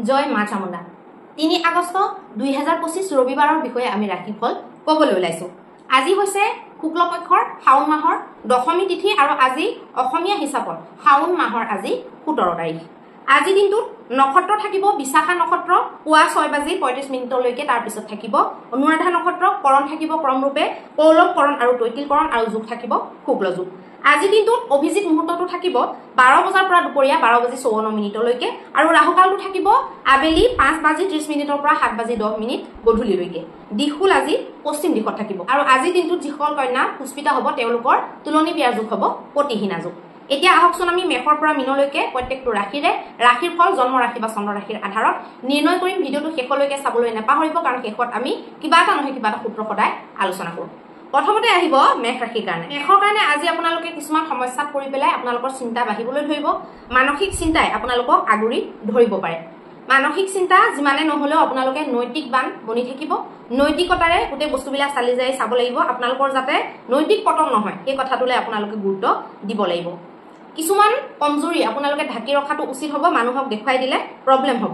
জয় মা চামুণ্ডা ৩ আগষ্ট ২০২৫ ৰবিবাৰৰ বিষয়ে আমি ৰাশিফল ক'বলৈ ওলাইছো। আজি হৈছে শুক্লপক্ষৰ শাওন মাহৰ দশমী তিথি আৰু আজি অসমীয়া হিচাপত শাওন মাহৰ আজি ১৭ তাৰিখ। আজি দিনটোত নক্ষত্ৰ থাকিব বিশাখা নক্ষত্ৰ পুৱা ৬:৩৫ তাৰ পিছত থাকিব অনুৰাধা নক্ষত্ৰ, কৰণ থাকিব ক্ৰমৰূপে কৌলভ কৰণ আৰু তৈতিল কৰণ আৰু যোগ থাকিব শুক্ল যোগ। আজি দিনটোত অভিজিত মুহূৰ্তটো থাকিব ১২ বজাৰ পৰা দুপৰীয়া ১২:৫৪ আৰু ৰাহুকালটো থাকিব আবেলি ৫:৩০ পৰা ৭:১০ গধূলিলৈকে। দিশকুল আজি পশ্চিম দিশত থাকিব আৰু আজি দিনটোত যিসকল কন্যা পুষ্পিতা হ'ব তেওঁলোকৰ তুলনী বিয়াৰ যোগ হ'ব প্ৰতিহীনা যোগ। এতিয়া আহকচোন আমি মেষৰ পৰা মীনলৈকে প্ৰত্যেকটো ৰাশিৰ ফল জন্ম ৰাশি বা চন্দ্ৰ ৰাশিৰ আধাৰত নিৰ্ণয় কৰিম। ভিডিঅ'টো শেষলৈকে চাবলৈ নাপাহৰিব, কাৰণ শেষত আমি কিবা এটা নহয় কিবা এটা সূত্ৰ সদায় আলোচনা কৰোঁ। প্ৰথমতে আহিব মেষ ৰাশিৰ কাৰণে। মেষৰ কাৰণে আজি আপোনালোকে কিছুমান সমস্যাত পৰি পেলাই আপোনালোকৰ চিন্তা বাঢ়িবলৈ ধৰিব। মানসিক চিন্তাই আপোনালোকক আগুৰি ধৰিব পাৰে। মানসিক চিন্তা যিমানে নহলেও আপোনালোকে নৈতিক বান বনি থাকিব। নৈতিকতাৰে গোটেই বস্তুবিলাক চালি যাই চাব লাগিব। আপোনালোকৰ যাতে নৈতিক পতন নহয় সেই কথাটোলৈ আপোনালোকে গুৰুত্ব দিব লাগিব। কিছুমান কমজুৰি আপোনালোকে ঢাকি ৰখাটো উচিত হ'ব। মানুহক দেখুৱাই দিলে প্ৰব্লেম হ'ব।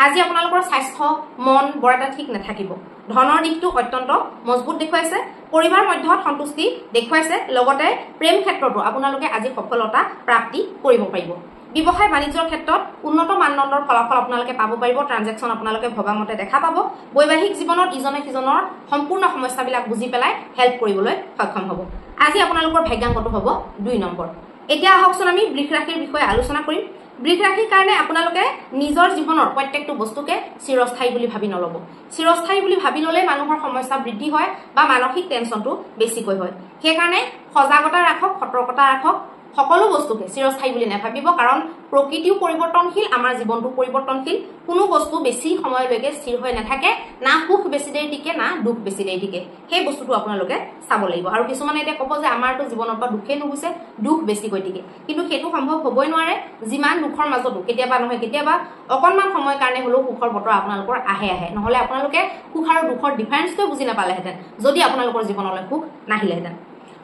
আজি আপোনালোকৰ স্বাস্থ্য মন বৰ এটা ঠিক নাথাকিব। ধনৰ দিশটো অত্যন্ত মজবুত দেখুৱাইছে। পৰিবাৰ মধ্যত সন্তুষ্টি দেখুৱাইছে। লগতে প্ৰেম ক্ষেত্ৰতো আপোনালোকে আজি সফলতা প্ৰাপ্তি কৰিব পাৰিব। ব্যৱসায় বাণিজ্যৰ ক্ষেত্ৰত উন্নত মানদণ্ডৰ ফলাফল আপোনালোকে পাব পাৰিব। ট্ৰানজেকশ্যন আপোনালোকে ভবামতে দেখা পাব। বৈবাহিক জীৱনত ইজনে সিজনৰ সম্পূৰ্ণ সমস্যাবিলাক বুজি পেলাই হেল্প কৰিবলৈ সক্ষম হ'ব। আজি আপোনালোকৰ ভাগ্যাংকটো হ'ব ২ নম্বৰ। এতিয়া আহকচোন আমি বৃষ ৰাশিৰ বিষয়ে আলোচনা কৰিম। বৃষ ৰাশিৰ কাৰণে আপোনালোকে নিজৰ জীৱনৰ প্ৰত্যেকটো বস্তুকে চিৰস্থায়ী বুলি ভাবি নল'ব। চিৰস্থায়ী বুলি ভাবি ল'লে মানুহৰ সমস্যা বৃদ্ধি হয় বা মানসিক টেনচনটো বেছিকৈ হয়। সেইকাৰণে সজাগতা ৰাখক, সতৰ্কতা ৰাখক। সকলো বস্তুকে চিৰস্থায়ী বুলি নাভাবিব, কাৰণ প্ৰকৃতিও পৰিৱৰ্তনশীল, আমাৰ জীৱনটো পৰিৱৰ্তনশীল। কোনো বস্তু বেছি সময়লৈকে স্থিৰ হৈ নাথাকে। না সুখ বেছি দেৰি টিকে, না দুখ বেছি দেৰি টিকে। সেই বস্তুটো আপোনালোকে চাব লাগিব। আৰু কিছুমানে এতিয়া ক'ব যে আমাৰতো জীৱনৰ পৰা দুখেই নুগুছে, দুখ বেছিকৈ টিকে। কিন্তু সেইটো সম্ভৱ হ'বই নোৱাৰে। যিমান দুখৰ মাজতো কেতিয়াবা নহয় কেতিয়াবা অকণমান সময়ৰ কাৰণে হ'লেও সুখৰ বতৰ আপোনালোকৰ আহে। নহ'লে আপোনালোকে সুখ আৰু দুখৰ ডিফাৰেন্সটোৱে বুজি নাপালেহেঁতেন যদি আপোনালোকৰ জীৱনলৈ সুখ নাহিলেহেঁতেন।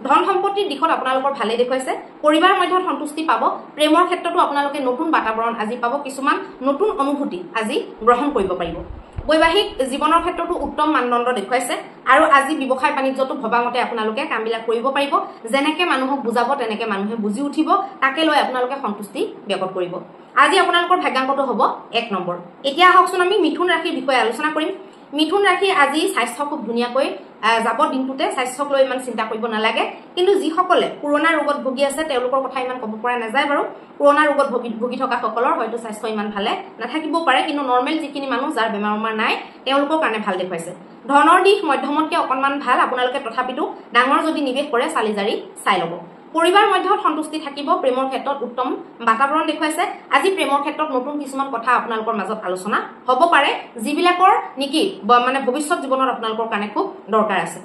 ধন সম্পত্তিৰ দিশত আপোনালোকৰ ভালেই দেখুৱাইছে। পৰিবাৰৰ মধ্যত সন্তুষ্টি পাব। প্ৰেমৰ ক্ষেত্ৰতো আপোনালোকে নতুন বাতাবৰণ আজি পাব। কিছুমান নতুন অনুভূতি আজি গ্ৰহণ কৰিব পাৰিব। বৈবাহিক জীৱনৰ ক্ষেত্ৰতো উত্তম মানদণ্ড দেখুৱাইছে। আৰু আজি ব্যৱসায় বাণিজ্যতো ভবামতে আপোনালোকে কামবিলাক কৰিব পাৰিব। যেনেকে মানুহক বুজাব তেনেকে মানুহে বুজি উঠিব। তাকে লৈ আপোনালোকে সন্তুষ্টি ব্যক্ত কৰিব। আজি আপোনালোকৰ ভাগ্যাংকটো হ'ব ১ নম্বৰ। এতিয়া আহকচোন আমি মিথুন ৰাশিৰ বিষয়ে আলোচনা কৰিম। মিথুন ৰাশি আজি স্বাস্থ্য খুব ধুনীয়াকৈ যাব। দিনটোতে স্বাস্থ্যক লৈ ইমান চিন্তা কৰিব নালাগে। কিন্তু যিসকলে পুৰণা ৰোগত ভুগি আছে তেওঁলোকৰ কথা ইমান ক'ব পৰা নাযায় বাৰু। পুৰণা ৰোগত ভুগি থকা সকলৰ হয়তো স্বাস্থ্য ইমান ভালে নাথাকিবও পাৰে, কিন্তু নৰ্মেল যিখিনি মানুহ যাৰ বেমাৰ নাই তেওঁলোকৰ কাৰণে ভাল দেখুৱাইছে। ধনৰ দিশ মধ্যমতকৈ অকণমান ভাল। আপোনালোকে তথাপিতো ডাঙৰ যদি নিৱেশ কৰে চালি জাৰি চাই ল'ব। পৰিবাৰ মধ্যত সন্তুষ্টি থাকিব। প্ৰেমৰ ক্ষেত্ৰত উত্তম বাতাবৰণ দেখুৱাইছে। আজি প্ৰেমৰ ক্ষেত্ৰত নতুন কিছুমান কথা আপোনালোকৰ মাজত আলোচনা হ'ব পাৰে, যিবিলাকৰ নেকি মানে ভৱিষ্যত জীৱনত আপোনালোকৰ কাৰণে খুব দৰকাৰ আছে।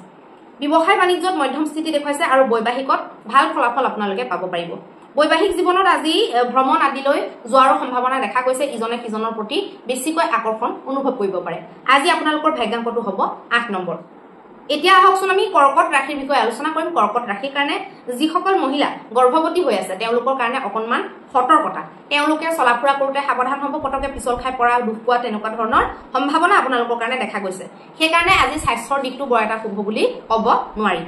ব্যৱসায় বাণিজ্যত মধ্যম স্থিতি দেখুৱাইছে আৰু বৈবাহিকত ভাল ফলাফল আপোনালোকে পাব পাৰিব। বৈবাহিক জীৱনত আজি ভ্ৰমণ আদিলৈ যোৱাৰো সম্ভাৱনা দেখা গৈছে। ইজনে সিজনৰ প্ৰতি বেছিকৈ আকৰ্ষণ অনুভৱ কৰিব পাৰে। আজি আপোনালোকৰ ভাগ্যাংকটো হ'ব ৮ নম্বৰ। এতিয়া আহকচোন আমি কৰ্কট ৰাশিৰ বিষয়ে আলোচনা কৰিম। কৰ্কট ৰাশিৰ কাৰণে যিসকল মহিলা গৰ্ভৱতী হৈ আছে তেওঁলোকৰ কাৰণে অকণমান সতৰ্কতা। তেওঁলোকে চলা ফুৰা কৰোঁতে সাৱধান হ'ব। পটকে পিছল খাই পৰা, দুখ পোৱা তেনেকুৱা ধৰণৰ সম্ভাৱনা আপোনালোকৰ কাৰণে দেখা গৈছে। সেইকাৰণে আজি স্বাস্থ্যৰ দিশটো বৰ এটা শুভ বুলি ক'ব নোৱাৰি।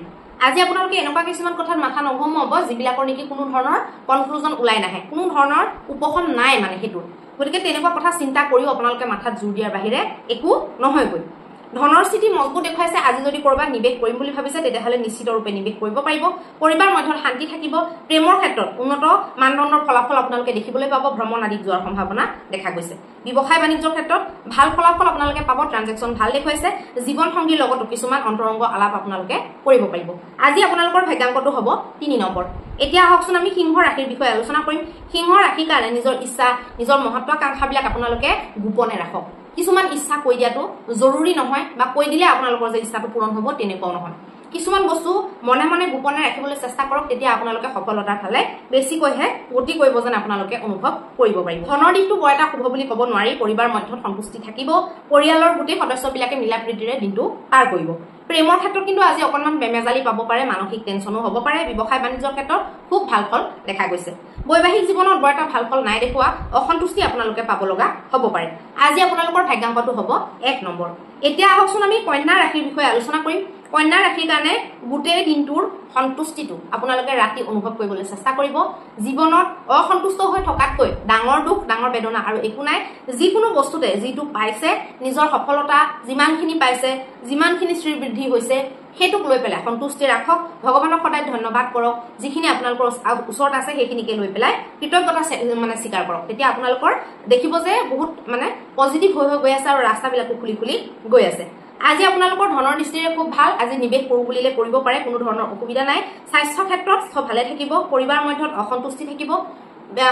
আজি আপোনালোকে এনেকুৱা কিছুমান কথাত মাথা নঘমাব যিবিলাকৰ নেকি কোনো ধৰণৰ কনক্লুজন ওলাই নাহে, কোনো ধৰণৰ উপশম নাই মানে সেইটোত। গতিকে তেনেকুৱা কথা চিন্তা কৰিও আপোনালোকে মাথাত জোৰ দিয়াৰ বাহিৰে একো নহয়গৈ। ধনৰ স্থিতি মজবুত দেখুৱাইছে। আজি যদি ক'ৰবাত নিৱেশ কৰিম বুলি ভাবিছে তেতিয়াহ'লে নিশ্চিত ৰূপে নিৱেশ কৰিব পাৰিব। পৰিবাৰ মধ্যত শান্তি থাকিব। প্ৰেমৰ ক্ষেত্ৰত উন্নত মানদণ্ডৰ ফলাফল আপোনালোকে দেখিবলৈ পাব। ভ্ৰমণ আদিত যোৱাৰ সম্ভাৱনা দেখা গৈছে। ব্যৱসায় বাণিজ্যৰ ক্ষেত্ৰত ভাল ফলাফল আপোনালোকে পাব। ট্ৰানজেকশ্যন ভাল দেখুৱাইছে। জীৱন সংগীৰ লগতো কিছুমান অন্তৰংগ আলাপ আপোনালোকে কৰিব পাৰিব। আজি আপোনালোকৰ ভাগ্যাংকটো হ'ব ৩ নম্বৰ। এতিয়া আহকচোন আমি সিংহ ৰাশিৰ বিষয়ে আলোচনা কৰিম। সিংহ ৰাশিৰ কাৰণে নিজৰ ইচ্ছা, নিজৰ মহত্বাকাংক্ষাবিলাক আপোনালোকে গোপনে ৰাখক। কিছুমান ইচ্ছা কৈ দিয়াটো জৰুৰী নহয়, বা কৈ দিলে আপোনালোকৰ যে ইচ্ছাটো পূৰণ হ'ব তেনেকুৱাও নহয়। কিছুমান বস্তু মনে মনে গোপনে ৰাখিবলৈ চেষ্টা কৰক, তেতিয়া আপোনালোকে সফলতাৰ ফালে বেছিকৈহে গতি কৰিব যেন আপোনালোকে অনুভৱ কৰিব পাৰিব। ধনৰ দিশটো বৰ এটা শুভ বুলি ক'ব নোৱাৰি। পৰিবাৰ মধ্যত সন্তুষ্টি থাকিব। পৰিয়ালৰ গোটেই সদস্যবিলাকে মিলা প্ৰীতিৰে দিনটো পাৰ কৰিব। প্ৰেমৰ ক্ষেত্ৰত কিন্তু আজি অকণমান বেমেজালি পাব পাৰে, মানসিক টেনচনো হ'ব পাৰে। ব্যৱসায় বাণিজ্যৰ ক্ষেত্ৰত খুব ভাল ফল দেখা গৈছে। বৈবাহিক জীৱনত বৰ এটা ভাল ফল নাই দেখুওৱা, অসন্তুষ্টি আপোনালোকে পাব লগা হ'ব পাৰে। আজি আপোনালোকৰ ভাগ্যাংকটো হ'ব 1 নম্বৰ। এতিয়া আহকচোন আমি কন্যা ৰাশিৰ বিষয়ে আলোচনা কৰিম। কন্যা ৰাশিৰ কাৰণে গোটেই দিনটোৰ সন্তুষ্টিটো আপোনালোকে ৰাতি অনুভৱ কৰিবলৈ চেষ্টা কৰিব। জীৱনত অসন্তুষ্ট হৈ থকাতকৈ ডাঙৰ দুখ, ডাঙৰ বেদনা আৰু একো নাই। যিকোনো বস্তুতে যিটো পাইছে, নিজৰ সফলতা যিমানখিনি পাইছে, যিমানখিনি শ্ৰীবৃদ্ধি হৈছে, সেইটোক লৈ পেলাই সন্তুষ্টি ৰাখক। ভগৱানক সদায় ধন্যবাদ কৰক। যিখিনি আপোনালোকৰ ওচৰত আছে সেইখিনিকে লৈ পেলাই কৃতজ্ঞতা স্বীকাৰ কৰক। তেতিয়া আপোনালোকৰ দেখিব যে বহুত পজিটিভ হৈ গৈ আছে আৰু ৰাস্তাবিলাকো খুলি খুলি গৈ আছে। আজি আপোনালোকৰ ধনৰ দৃষ্টিৰে খুব ভাল। আজি নিৱেশ কৰো বুলিলে কৰিব পাৰে, কোনো ধৰণৰ অসুবিধা নাই। স্বাস্থ্য ক্ষেত্ৰত সব ভালে থাকিব। পৰিবাৰ মধ্যত অসন্তুষ্টি থাকিব।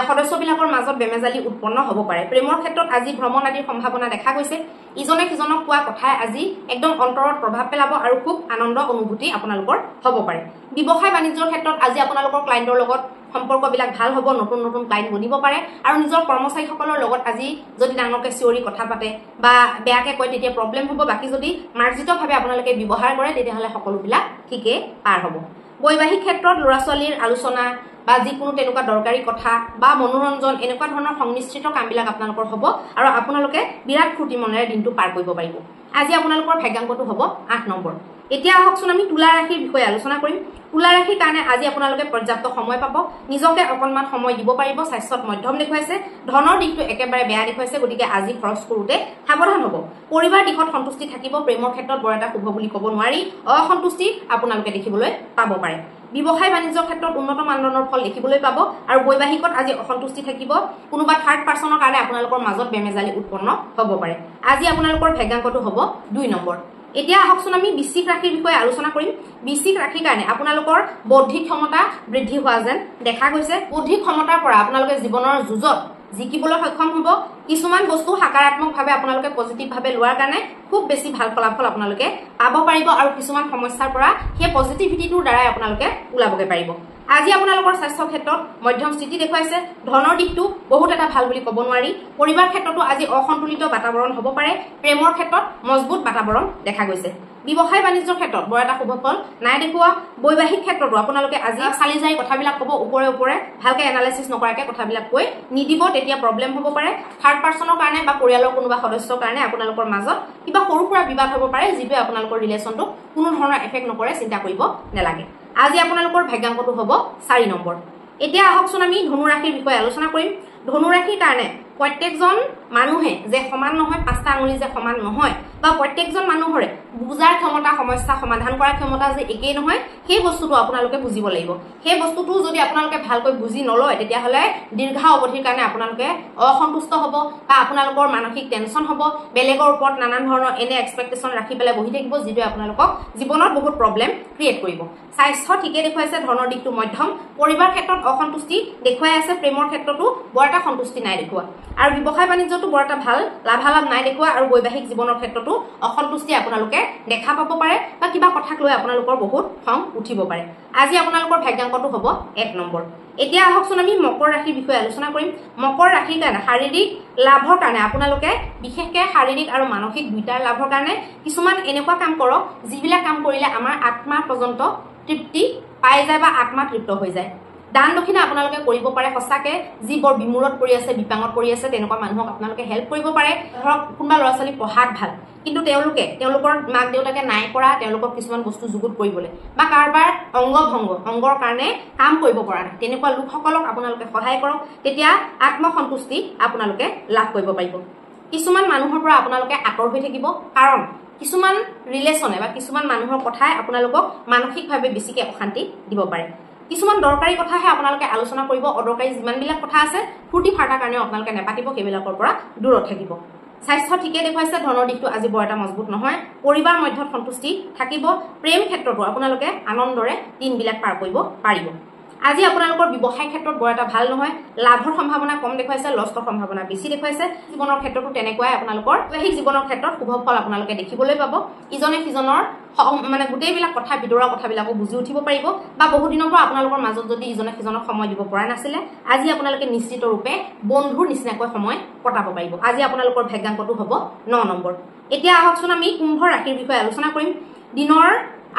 সদস্যবিলাকৰ মাজত বেমেজালি উৎপন্ন হ'ব পাৰে। প্ৰেমৰ ক্ষেত্ৰত আজি ভ্ৰমণ আদিৰ সম্ভাৱনা দেখা গৈছে। ইজনে সিজনক কোৱা কথাই আজি একদম অন্তৰত প্ৰভাৱ পেলাব আৰু খুব আনন্দ অনুভূতি আপোনালোকৰ হ'ব পাৰে। ব্যৱসায় বাণিজ্যৰ ক্ষেত্ৰত আজি আপোনালোকৰ ক্লায়েণ্টৰ লগত সম্পৰ্কবিলাক ভাল হ'ব, নতুন নতুন ক্লায়েণ্ট বনিব পাৰে। আৰু নিজৰ কৰ্মচাৰীসকলৰ লগত আজি যদি ডাঙৰকে চিঞৰি কথা পাতে বা বেয়াকে কয় তেতিয়া প্ৰব্লেম হ'ব। বাকী যদি মাৰ্জিতভাৱে আপোনালোকে ব্যৱহাৰ কৰে তেতিয়াহ'লে সকলোবিলাক ঠিকেই পাৰ হ'ব। বৈবাহিক ক্ষেত্ৰত ল'ৰা ছোৱালীৰ আলোচনা বা যিকোনো তেনেকুৱা দৰকাৰী কথা বা মনোৰঞ্জন এনেকুৱা ধৰণৰ সংমিশ্ৰিত কামবিলাক আপোনালোকৰ হ'ব আৰু আপোনালোকে বিৰাট ফূৰ্তি মনেৰে দিনটো পাৰ কৰিব পাৰিব। আজি আপোনালোকৰ ভাগ্যাংকটো হ'ব 8 নম্বৰ। এতিয়া আহকচোন আমি তুলা ৰাশিৰ বিষয়ে আলোচনা কৰিম। তুলা ৰাশিৰ কাৰণে আজি আপোনালোকে পৰ্যাপ্ত সময় পাব, নিজকে অকণমান সময় দিব পাৰিব। স্বাস্থ্যত মধ্যম দেখুৱাইছে, ধনৰ দিশটো একেবাৰে বেয়া দেখুৱাইছে, গতিকে আজি খৰচ কৰোঁতে সাৱধান হ'ব। পৰিবাৰ দিশত সন্তুষ্টি থাকিব। প্ৰেমৰ ক্ষেত্ৰত বৰ এটা শুভ বুলি ক'ব নোৱাৰি, অসন্তুষ্টি আপোনালোকে দেখিবলৈ পাব পাৰে। ব্যৱসায় বাণিজ্যৰ ক্ষেত্ৰত উন্নত মানদণ্ডৰ ফল দেখিবলৈ পাব আৰু বৈবাহিকত আজি অসন্তুষ্টি থাকিব। কোনোবা থাৰ্ড পাৰ্চনৰ কাৰণে আপোনালোকৰ মাজত বেমেজালি উৎপন্ন হ'ব পাৰে। আজি আপোনালোকৰ ভাগ্যাংকটো হ'ব 2 নম্বৰ। এতিয়া আহকচোন আমি বৃশ্চিক ৰাশিৰ বিষয়ে আলোচনা কৰিম। বৃশ্চিক ৰাশিৰ কাৰণে আপোনালোকৰ বৌদ্ধিক ক্ষমতা বৃদ্ধি হোৱা যেন দেখা গৈছে। বৌদ্ধিক ক্ষমতাৰ পৰা আপোনালোকে জীৱনৰ যুঁজত জিকিবলৈ সক্ষম হ'ব। কিছুমান বস্তু সকাৰাত্মকভাৱে আপোনালোকে পজিটিভভাৱে লোৱাৰ কাৰণে খুব বেছি ভাল ফলাফল আপোনালোকে পাব পাৰিব আৰু কিছুমান সমস্যাৰ পৰা সেই পজিটিভিটিটোৰ দ্বাৰাই আপোনালোকে ওলাবগৈ পাৰিব। আজি আপোনালোকৰ স্বাস্থ্য ক্ষেত্ৰত মধ্যম স্থিতি দেখুৱাইছে। ধনৰ দিশটো বহুত এটা ভাল বুলি ক'ব নোৱাৰি। পৰিবাৰ ক্ষেত্ৰতো আজি অসন্তুলিত বাতাবৰণ হ'ব পাৰে। প্ৰেমৰ ক্ষেত্ৰত মজবুত বাতাবৰণ দেখা গৈছে। ব্যৱসায় বাণিজ্যৰ ক্ষেত্ৰত বৰ এটা শুভ ফল নাই দেখুওৱা। বৈবাহিক ক্ষেত্ৰতো আপোনালোকে আজি চালি জাৰি কথাবিলাক ক'ব, ওপৰে ওপৰে ভালকে এনালাইচিছ নকৰাকে কথাবিলাক কৈ নিদিব, তেতিয়া প্ৰব্লেম হ'ব পাৰে। থাৰ্ড পাৰ্চনৰ কাৰণে বা পৰিয়ালৰ কোনোবা সদস্যৰ কাৰণে আপোনালোকৰ মাজত কিবা সৰু সুৰা বিবাদ হ'ব পাৰে, যিটোৱে আপোনালোকৰ ৰিলেশ্যনটোক কোনো ধৰণৰ এফেক্ট নকৰে, চিন্তা কৰিব নালাগে। আজি আপোনালোকৰ ভাগ্যাংকটো হ'ব 4 নম্বৰ। এতিয়া আহকচোন আমি ধনু ৰাশিৰ বিষয়ে আলোচনা কৰিম। ধনু ৰাশিৰ কাৰণে প্ৰত্যেকজন মানুহে যে সমান নহয়, 5টা আঙুলি যে সমান নহয়, বা প্ৰত্যেকজন মানুহৰে বুজাৰ ক্ষমতা, সমস্যা সমাধান কৰাৰ ক্ষমতা যে একেই নহয়, সেই বস্তুটো আপোনালোকে বুজিব লাগিব। সেই বস্তুটো যদি আপোনালোকে ভালকৈ বুজি নলয় তেতিয়াহ'লে দীৰ্ঘ অৱধিৰ কাৰণে আপোনালোকে অসন্তুষ্ট হ'ব বা আপোনালোকৰ মানসিক টেনচন হ'ব। বেলেগৰ ওপৰত নানান ধৰণৰ এনে এক্সপেক্টেশ্যন ৰাখি পেলাই বহি থাকিব, যিটোৱে আপোনালোকক জীৱনত বহুত প্ৰব্লেম ক্ৰিয়েট কৰিব। স্বাস্থ্য ঠিকে দেখুৱাইছে, ধনৰ দিশটো মধ্যম। পৰিবাৰ ক্ষেত্ৰত অসন্তুষ্টি দেখুৱাই আছে। প্ৰেমৰ ক্ষেত্ৰতো বৰ এটা সন্তুষ্টি নাই দেখুওৱা আৰু ব্যৱসায় বাণিজ্যতো বৰ এটা ভাল লাভালাভ নাই দেখুওৱা আৰু বৈবাহিক জীৱনৰ ক্ষেত্ৰতো অসন্তুষ্টি আপোনালোকে দেখা পাব পাৰে বা কিবা কথাক লৈ আপোনালোকৰ বহুত খং উঠিব পাৰে। আজি আপোনালোকৰ ভাগ্যাংকটো হ'ব 1 নম্বৰ। এতিয়া আহকচোন আমি মকৰ ৰাশিৰ বিষয়ে আলোচনা কৰিম। মকৰ ৰাশিৰ কাৰণে শাৰীৰিক লাভৰ কাৰণে আপোনালোকে বিশেষকৈ শাৰীৰিক আৰু মানসিক দুইটাৰ লাভৰ কাৰণে কিছুমান এনেকুৱা কাম কৰক, যিবিলাক কাম কৰিলে আমাৰ আত্মা পৰ্যন্ত তৃপ্তি পাই যায় বা আত্মা তৃপ্ত হৈ যায়। দান দক্ষিণা আপোনালোকে কৰিব পাৰে। সঁচাকে যি বৰ বিমূৰত পৰি আছে, বিপাঙত পৰি আছে, তেনেকুৱা মানুহক আপোনালোকে হেল্প কৰিব পাৰে। ধৰক কোনোবা ল'ৰা ছোৱালী পঢ়াত ভাল, কিন্তু তেওঁলোকৰ মাক দেউতাকে নাই কৰা তেওঁলোকক কিছুমান বস্তু যুগুত কৰিবলৈ, বা কাৰোবাৰ অংগৰ কাৰণে কাম কৰিব পৰা নাই, তেনেকুৱা লোকসকলক আপোনালোকে সহায় কৰক। তেতিয়া আত্মসন্তুষ্টি আপোনালোকে লাভ কৰিব পাৰিব। কিছুমান মানুহৰ পৰা আপোনালোকে আঁতৰ হৈ থাকিব, কাৰণ কিছুমান ৰিলেশ্যনে বা কিছুমান মানুহৰ কথাই আপোনালোকক মানসিকভাৱে বেছিকৈ অশান্তি দিব পাৰে। কিছুমান দৰকাৰী কথাহে আপোনালোকে আলোচনা কৰিব। অদৰকাৰী যিমানবিলাক কথা আছে ফূৰ্তি ফাৰ্তাৰ কাৰণেও আপোনালোকে নেপাতিব, সেইবিলাকৰ পৰা দূৰত থাকিব। স্বাস্থ্য ঠিকে দেখুৱাইছে, ধনৰ দিশটো আজি বৰ এটা মজবুত নহয়। পৰিবাৰ মধ্যত সন্তুষ্টি থাকিব। প্ৰেম ক্ষেত্ৰতো আপোনালোকে আনন্দৰে দিনবিলাক পাৰ কৰিব পাৰিব। আজি আপোনালোকৰ ব্যৱসায় ক্ষেত্ৰত বৰ এটা ভাল নহয়। লাভৰ সম্ভাৱনা কম দেখুৱাইছে, লষ্টৰ সম্ভাৱনা বেছি দেখুৱাইছে। জীৱনৰ ক্ষেত্ৰতো তেনেকুৱাই আপোনালোকৰ বৈবাহিক জীৱনৰ ক্ষেত্ৰত শুভ ফল আপোনালোকে দেখিবলৈ পাব। ইজনে সিজনৰ গোটেইবিলাক কথা, ভিতৰুৱা কথাবিলাকো বুজি উঠিব পাৰিব, বা বহুদিনৰ পৰা আপোনালোকৰ মাজত যদি ইজনে সিজনক সময় দিব পৰা নাছিলে, আজি আপোনালোকে নিশ্চিত ৰূপে বন্ধুৰ নিচিনাকৈ সময় কটাব পাৰিব। আজি আপোনালোকৰ ভাগ্যাংকটো হ'ব 9 নম্বৰ। এতিয়া আহকচোন আমি কুম্ভ ৰাশিৰ বিষয়ে আলোচনা কৰিম। দিনৰ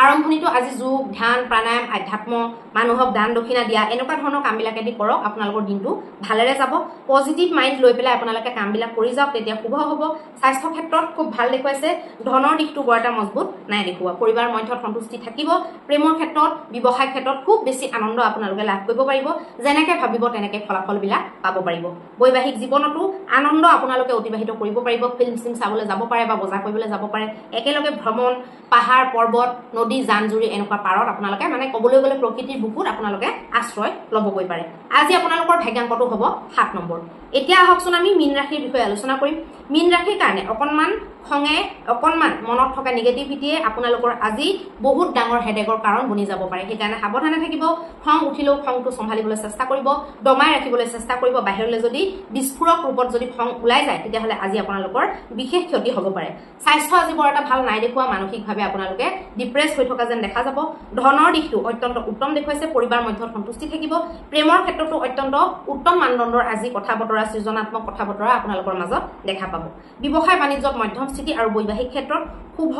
আৰম্ভণিটো আজি যোগ ধ্যান প্ৰাণায়াম আধ্যাত্ম মানুহক দান দক্ষিণা দিয়া এনেকুৱা ধৰণৰ কামবিলাকেদি কৰক আপোনালোকৰ দিনটো ভালেৰে যাব পজিটিভ মাইণ্ড লৈ পেলাই আপোনালোকে কামবিলাক কৰি যাওক তেতিয়া শুভ হ'ব স্বাস্থ্য ক্ষেত্ৰত খুব ভাল দেখুৱাইছে ধনৰ দিশটো বৰ এটা মজবুত নাই দেখুওৱা পৰিবাৰ মধ্যত সন্তুষ্টি থাকিব প্ৰেমৰ ক্ষেত্ৰত ব্যৱসায় ক্ষেত্ৰত খুব বেছি আনন্দ আপোনালোকে লাভ কৰিব পাৰিব যেনেকৈ ভাবিব তেনেকৈ ফলাফলবিলাক পাব পাৰিব বৈবাহিক জীৱনতো আনন্দ আপোনালোকে অতিবাহিত কৰিব পাৰিব ফিল্ম চিম চাবলৈ যাব পাৰে বা বজাৰ কৰিবলৈ যাব পাৰে একেলগে ভ্ৰমণ পাহাৰ পৰ্বত নদী জান জুৰি এনেকুৱা পাৰত আপোনালোকে মানে ক'বলৈ গ'লে প্ৰকৃতিৰ বুকুত আপোনালোকে আশ্ৰয় ল'বগৈ পাৰে আজি আপোনালোকৰ ভাগ্যাংকটো হ'ব 7 নম্বৰ এতিয়া আহকচোন আমি মীন ৰাশিৰ বিষয়ে আলোচনা কৰিম মীন ৰাশিৰ কাৰণে অকণমান খঙে অকণমান মনত থকা নিগেটিভিটিয়ে আপোনালোকৰ আজি বহুত ডাঙৰ হেডেকৰ কাৰণ বনি যাব পাৰে সেইকাৰণে সাৱধানে থাকিব খং উঠিলেও খংটো চম্ভালিবলৈ চেষ্টা কৰিব দমাই ৰাখিবলৈ চেষ্টা কৰিব বাহিৰলৈ যদি বিস্ফোৰক ৰূপত যদি খং ওলাই যায় তেতিয়াহ'লে আজি আপোনালোকৰ বিশেষ ক্ষতি হ'ব পাৰে স্বাস্থ্য আজি বৰ এটা ভাল নাই দেখুৱা মানসিকভাৱে আপোনালোকে ডিপ্ৰেছ হৈ থকা যেন দেখা যাব ধনৰ দিশটো অত্যন্ত উত্তম দেখুৱাইছে পৰিবাৰ মধ্যত সন্তুষ্টি থাকিব প্ৰেমৰ ক্ষেত্ৰতো অত্যন্ত উত্তম মানদণ্ডৰ আজি কথা বতৰা সৃজনাত্মক কথা বতৰা আপোনালোকৰ মাজত দেখা পাব ব্যৱসায় বাণিজ্যত মধ্যম স্থিতি আৰু বৈবাহিক ক্ষেত্ৰত শুভ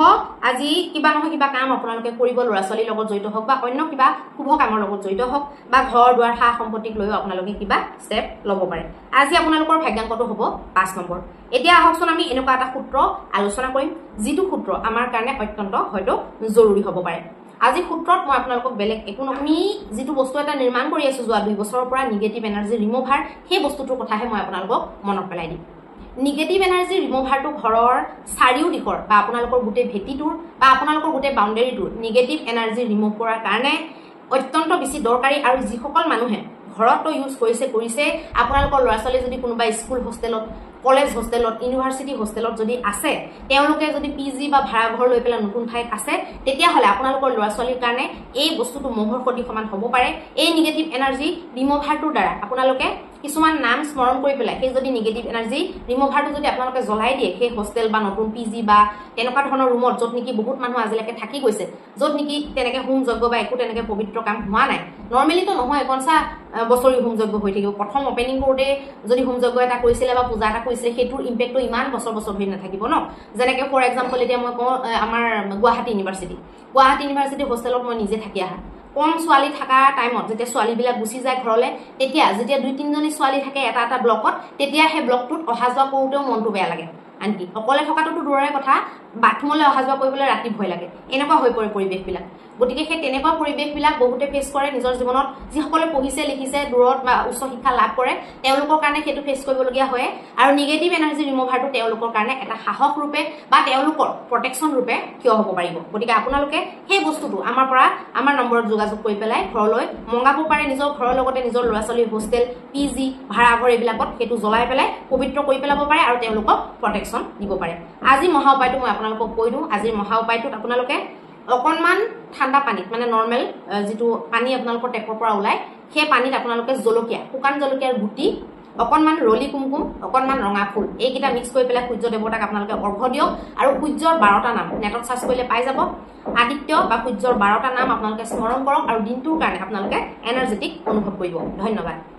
আজি কিবা নহয় কিবা কাম আপোনালোকে কৰিব ল'ৰা ছোৱালীৰ লগত জড়িত হওক বা অন্য কিবা শুভ কামৰ লগত জড়িত হওক বা ঘৰ দুৱাৰ সা সম্পত্তিক লৈও আপোনালোকে কিবা ষ্টেপ ল'ব পাৰে আজি আপোনালোকৰ ভাগ্যাংকটো হ'ব 5 নম্বৰ এতিয়া আহকচোন আমি এনেকুৱা এটা সূত্ৰ আলোচনা কৰিম যিটো সূত্ৰ আমাৰ কাৰণে অত্যন্ত হয়তো জৰুৰী হ'ব পাৰে আজি সূত্ৰত মই আপোনালোকক বেলেগ একো আমি যিটো বস্তু এটা নিৰ্মাণ কৰি আছো যোৱা 2 বছৰৰ পৰা নিগেটিভ এনাৰ্জি ৰিমুভাৰ সেই বস্তুটোৰ কথাহে মই আপোনালোকক মনত পেলাই দিম নিগেটিভ এনাৰ্জি ৰিমুভাৰটো ঘৰৰ চাৰিও দিশৰ বা আপোনালোকৰ গোটেই ভেটিটোৰ বা আপোনালোকৰ গোটেই বাউণ্ডেৰীটোৰ নিগেটিভ এনাৰ্জি ৰিমুভ কৰাৰ কাৰণে অত্যন্ত বেছি দৰকাৰী আৰু যিসকল মানুহে ঘৰতো ইউজ কৰিছে আপোনালোকৰ ল'ৰা ছোৱালী যদি কোনোবা স্কুল হোষ্টেলত কলেজ হোষ্টেলত ইউনিভাৰ্চিটি হোষ্টেলত যদি আছে তেওঁলোকে যদি পিজি বা ভাড়া ঘৰ লৈ পেলাই নতুন ঠাইত আছে তেতিয়াহ'লে আপোনালোকৰ ল'ৰা ছোৱালীৰ কাৰণে এই বস্তুটো মহৰ সতি সমান হ'ব পাৰে এই নিগেটিভ এনাৰ্জি ৰিমুভাৰটোৰ দ্বাৰা আপোনালোকে কিছুমান নাম স্মৰণ কৰি পেলাই সেই যদি নিগেটিভ এনাৰ্জি ৰিমুভাৰটো যদি আপোনালোকে জ্বলাই দিয়ে সেই হোষ্টেল বা নতুন পিজি বা তেনেকুৱা ধৰণৰ ৰুমত য'ত নেকি বহুত মানুহ আজিলৈকে থাকি গৈছে য'ত নেকি তেনেকৈ হোম যজ্ঞ বা একো তেনেকৈ পবিত্ৰ কাম হোৱা নাই নৰ্মেলিতো নহয় একনচা বছৰি হোম যজ্ঞ হৈ থাকিব প্ৰথম অপেনিং কৰোঁতে যদি হোম যজ্ঞ এটা কৰিছিলে বা পূজা এটা কৰিছিলে সেইটোৰ ইম্পেক্টটো ইমান বছৰ ধৰি নাথাকিব ন যেনেকৈ ফৰ এক্সাম্পল এতিয়া মই কওঁ আমাৰ গুৱাহাটী ইউনিভাৰ্চিটি হোষ্টেলত মই নিজে থাকি আহা কম ছোৱালী থকা টাইমত যেতিয়া ছোৱালীবিলাক গুচি যায় ঘৰলৈ তেতিয়া যেতিয়া 2-3জনী ছোৱালী থাকে এটা ব্লকত তেতিয়া সেই ব্লকটোত অহা যোৱা কৰোঁতেও মনটো বেয়া লাগে আনকি অকলে থকাটোতো দূৰৰে কথা বাথৰুমলৈ অহা যোৱা কৰিবলৈ ৰাতি ভয় লাগে এনেকুৱা হৈ পৰে পৰিৱেশবিলাক গতিকে সেই তেনেকুৱা পৰিৱেশবিলাক বহুতে ফেচ কৰে নিজৰ জীৱনত যিসকলে পঢ়িছে লিখিছে দূৰত বা উচ্চ শিক্ষা লাভ কৰে তেওঁলোকৰ কাৰণে সেইটো ফেচ কৰিবলগীয়া হয় আৰু নিগেটিভ এনাৰ্জি ৰিমুভাৰটো তেওঁলোকৰ কাৰণে এটা সাহস ৰূপে বা তেওঁলোকৰ প্ৰটেকশ্যন ৰূপে থিয় হ'ব পাৰিব গতিকে আপোনালোকে সেই বস্তুটো আমাৰ নম্বৰত যোগাযোগ কৰি পেলাই ঘৰলৈ মংগাব পাৰে নিজৰ ঘৰৰ লগতে নিজৰ ল'ৰা ছোৱালীৰ হোষ্টেল পিজি ভাড়াঘৰ এইবিলাকত সেইটো জ্বলাই পেলাই পবিত্ৰ কৰি পেলাব পাৰে আৰু তেওঁলোকক প্ৰটেকশ্যন দিব পাৰে আজি মহা উপায়টো মই আপোনালোকক কৈ দিওঁ আজিৰ মহা উপায়টোত আপোনালোকে অকণমান ঠাণ্ডা পানীত মানে নৰ্মেল যিটো পানী আপোনালোকৰ টেপৰ পৰা ওলায় সেই পানীত আপোনালোকে জলকীয়া শুকান জলকীয়াৰ গুটি অকণমান ৰলি কুমকুম অকণমান ৰঙা ফুল এইকেইটা মিক্স কৰি পেলাই সূৰ্য দেৱতাক আপোনালোকে অৰ্ঘ্য দিয়ক আৰু সূৰ্যৰ 12টা নাম নেটত চাৰ্চ কৰিলে পাই যাব আদিত্য বা সূৰ্যৰ 12টা নাম আপোনালোকে স্মৰণ কৰক আৰু দিনটোৰ কাৰণে আপোনালোকে এনাৰ্জেটিক অনুভৱ কৰিব ধন্যবাদ